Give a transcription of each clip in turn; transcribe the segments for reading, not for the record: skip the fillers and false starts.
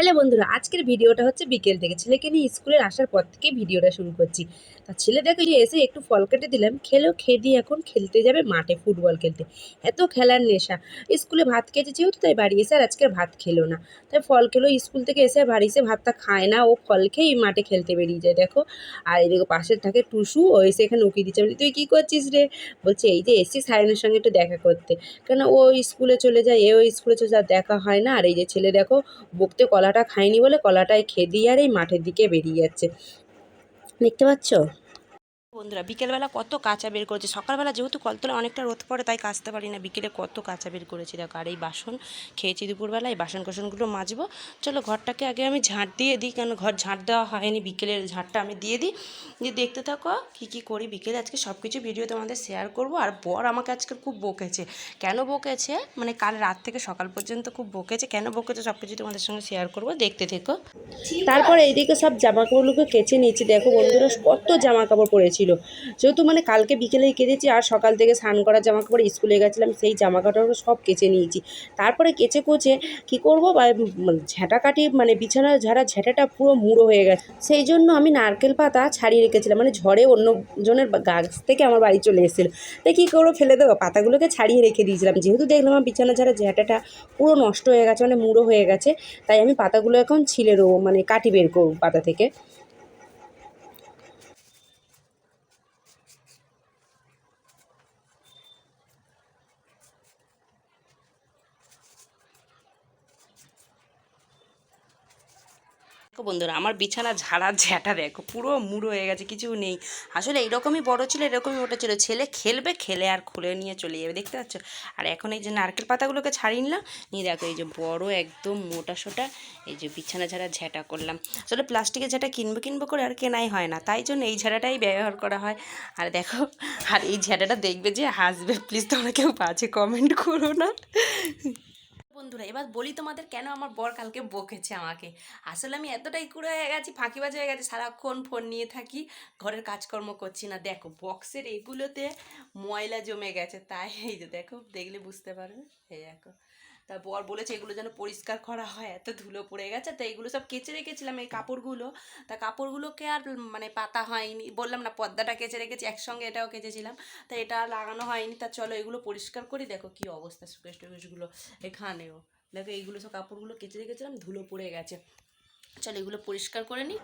Hello বন্ধুরা, আজকের ভিডিওটা হচ্ছে বিকেল থেকে ছেলেকে নিয়ে স্কুলের আসার পর থেকে ভিডিওটা শুরু করছি। তা ছেলে দেখো যে এসে একটু ফল কেটে দিলাম, খেয়ে দিয়ে এখন খেলতে যাবে মাঠে ফুটবল খেলতে। এত খেলার নেশা। স্কুলে ভাত খেয়েছে যেহেতু তাই বাড়ি এসে আর আজকে ভাত খেলো না, তাই ফল খেলো। স্কুল থেকে এসে বাড়ি এসে ভাতটা খায় না, ও ফল খেয়েই মাঠে খেলতে বেরিয়ে যায় দেখো। আর এদিকে পাশে থাকে টুসু, ও এসে এখানে উকি দিচ্ছে, বলি তুই কী করছিস রে? বলছে এই যে এসছি সায়নের সঙ্গে একটু দেখা করতে, কেন ও স্কুলে চলে যায়, এও স্কুলে চলে যায়, দেখা হয় না। আর এই যে ছেলে দেখো বকতে কলাটা খায়নি বলে কলাটায় খেয়ে দিয়ে আর এই মাঠের দিকে বেরিয়ে যাচ্ছে, দেখতে পাচ্ছ বন্ধুরা। বিকেলবেলা কত কাঁচা বের করেছে, সকালবেলা যেহেতু কলতলে অনেকটা রোদ পড়ে তাই কাচতে পারি না, বিকেলে কত কাঁচা বের করেছি দেখো। আর এই বাসন খেয়েছি দুপুরবেলা, এই বাসন কোসনগুলো মাজবো। চলো ঘরটাকে আগে আমি ঝাঁট দিয়ে দিই, কেন ঘর ঝাঁট দেওয়া হয়নি, বিকেলের ঝাঁটটা আমি দিয়ে দিই। দিয়ে দেখতে থাকো কী কী করি বিকেলে। আজকে সব কিছু ভিডিও তোমাদের শেয়ার করব। আর বর আমাকে আজকে খুব বকেছে, কেন বকেছে মানে কাল রাত থেকে সকাল পর্যন্ত খুব বকেছে, কেন বকেছে সব কিছু তোমাদের সঙ্গে শেয়ার করব, দেখতে থেকো। তারপর এইদিকে সব জামা কাপড়গুলোকে কেচে নিয়েছি দেখো বন্ধুরা, কত জামা কাপড় পরেছিল। যেহেতু মানে কালকে বিকেলেই কেচেছি, আর সকাল থেকে স্নান করার জামা কাপড়, স্কুলে গেছিলাম সেই জামা কাপড় সব কেচে নিয়েছি। তারপরে কেচে কুচে কী করবো, ঝাঁটা কাটি, মানে বিছানা ঝাড়া ঝাঁটাটা পুরো মুড়ো হয়ে গেছে। সেই জন্য আমি নারকেল পাতা ছাড়িয়ে রেখেছিলাম, মানে ঝড়ে অন্য জনের গাছ থেকে আমার বাড়ি চলে এসেছিলো, তাই কী করবো, ফেলে দেবো, পাতাগুলোকে ছাড়িয়ে রেখে দিয়েছিলাম। যেহেতু দেখলাম আমার বিছানা ঝাড়া ঝাঁটাটা পুরো নষ্ট হয়ে গেছে, মানে মুড়ো হয়ে গেছে, তাই আমি পাতাগুলো এখন ছিলে দেবো, মানে কাটি বের করবো পাতা থেকে। দেখো বন্ধুরা, আমার বিছানা ঝাড়া ঝ্যাঁটা দেখো পুরো মুড়ো হয়ে গেছে, কিছু নেই। আসলে এইরকমই বড় ছিল, এরকমই ওটা ছিল, ছেলে খেলবে, খেলে আর খুলে নিয়ে চলে যাবে, দেখতে পাচ্ছ। আর এখন এই যে নারকেল পাতাগুলোকে ছাড়িয়ে নিলাম, নিয়ে দেখো এই যে বড় একদম মোটা সোটা এই যে বিছানা ঝাড়া ঝ্যাঁটা করলাম। আসলে প্লাস্টিকের ঝাঁটা কিনবো করে আর কেনাই হয় না, তাই জন্য এই ঝাঁটাটাই ব্যবহার করা হয়। আর দেখো, আর এই ঝাঁটাটা দেখবে যে হাসবে, প্লিজ তোমরা কেউ বাজে কমেন্ট করো না বন্ধুরা। এবার বলি তোমাদের কেন আমার বর কালকে বকেছে আমাকে। আসলে আমি এতটাই কুড়ে হয়ে গেছি, ফাঁকিবাজ হয়ে গেছি, সারাক্ষণ ফোন নিয়ে থাকি, ঘরের কাজকর্ম করছি না। দেখো বক্সের এগুলোতে ময়লা জমে গেছে, তাই এই যে দেখো, দেখলে বুঝতে পারবে, এই দেখো। তা বর বলেছে এগুলো যেন পরিষ্কার করা হয়, এত ধুলো পড়ে গেছে, তো এগুলো সব কেচে রেখেছিলাম এই কাপড়গুলো। তা কাপড়গুলোকে আর মানে পাতা হয়নি, বললাম না পর্দাটা কেচে রেখেছি একসঙ্গে, এটাও কেচেছিলাম, তা এটা লাগানো হয়নি। তা চলো এগুলো পরিষ্কার করি। দেখো কি অবস্থা, সুকেশ টুকেশগুলো এখানেও দেখো, এইগুলো সব কাপড়গুলো কেচে রেখেছিলাম, ধুলো পড়ে গেছে। চলো এগুলো পরিষ্কার করে নিই।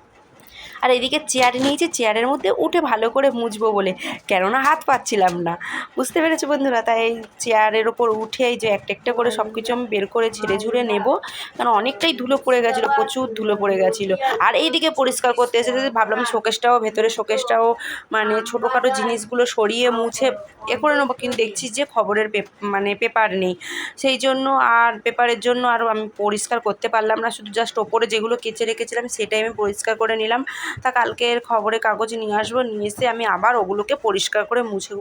আর এদিকে চেয়ার নিয়েছি, চেয়ারের মধ্যে উঠে ভালো করে মুছবো বলে, কেননা হাত পাচ্ছিলাম না, বুঝতে পেরেছো বন্ধুরা। তাই এই চেয়ারের ওপর উঠে এই যে একটা একটা করে সব কিছু আমি বের করে ঝেড়ে ঝুড়ে নেবো, কারণ অনেকটাই ধুলো পড়ে গেছিলো, প্রচুর ধুলো পড়ে গেছিলো। আর এইদিকে পরিষ্কার করতে এসে ভাবলাম শোকেসটাও, ভেতরে শোকেসটাও মানে ছোটোখাটো জিনিসগুলো সরিয়ে মুছে এ করে নেবো, কিন্তু দেখছি যে খবরের মানে পেপার নেই, সেই জন্য আর পেপারের জন্য আর আমি পরিষ্কার করতে পারলাম না। শুধু জাস্ট ওপরে যেগুলো কেচে রেখেছিলাম সেটাই আমি পরিষ্কার করে নিলাম। তা কালকের খবরের কাগজ নিয়ে আসবো, নিয়ে এসে আমি আবার ওগুলোকে পরিষ্কার করে মুছে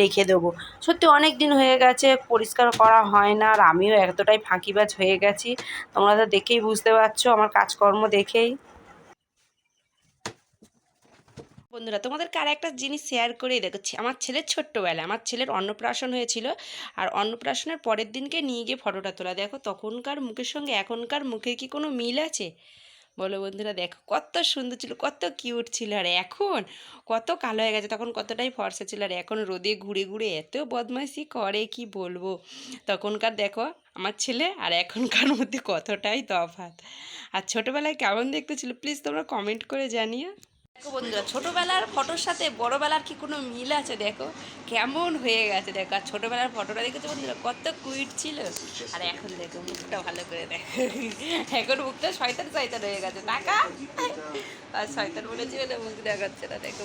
রেখে দেবো। সত্যি অনেক দিন হয়ে গেছে পরিষ্কার করা হয় না, আর আমিও এতটাই ফাঁকিবাজ হয়ে গেছি, তোমরা তো দেখেই বুঝতে পারছো আমার কাজকর্ম দেখেই। বন্ধুরা তোমাদেরকে আর একটা জিনিস শেয়ার করেই দেখছি, আমার ছেলের ছোট্টবেলা, আমার ছেলের অন্নপ্রাশন হয়েছিল, আর অন্নপ্রাশনের পরের দিনকে নিয়ে গিয়ে ফটোটা তোলা। দেখো তখনকার মুখের সঙ্গে এখনকার মুখের কি কোনো মিল আছে বলো বন্ধুরা। দেখো কত সুন্দর ছিল, কত কিউট ছিল, আর এখন কত কালো হয়ে গেছে, তখন কতটাই ফর্সা ছিল, আর এখন রোদে ঘুরে ঘুরে এত বদমাইশি করে কি বলবো। তখনকার দেখো আমার ছেলে আর এখনকার মধ্যে কতটাই তফাৎ। আর ছোটোবেলায় কেমন দেখতে ছিল প্লিজ তোমরা কমেন্ট করে জানিও। দেখো বন্ধুরা, ছোটোবেলার ফটোর সাথে বড়োবেলার কি কোনো মিল আছে, দেখো কেমন হয়ে গেছে। দেখো আর ছোটোবেলার ফটোটা দেখেছো বন্ধুরা, কত কুইট ছিল, আর এখন দেখো মুখটা ভালো করে দেখো, এখন মুখটা শয়তান শয়তান হয়ে গেছে টাকা, আর শয়তান বলেছি বলে মুখ দেখাচ্ছে না, দেখো।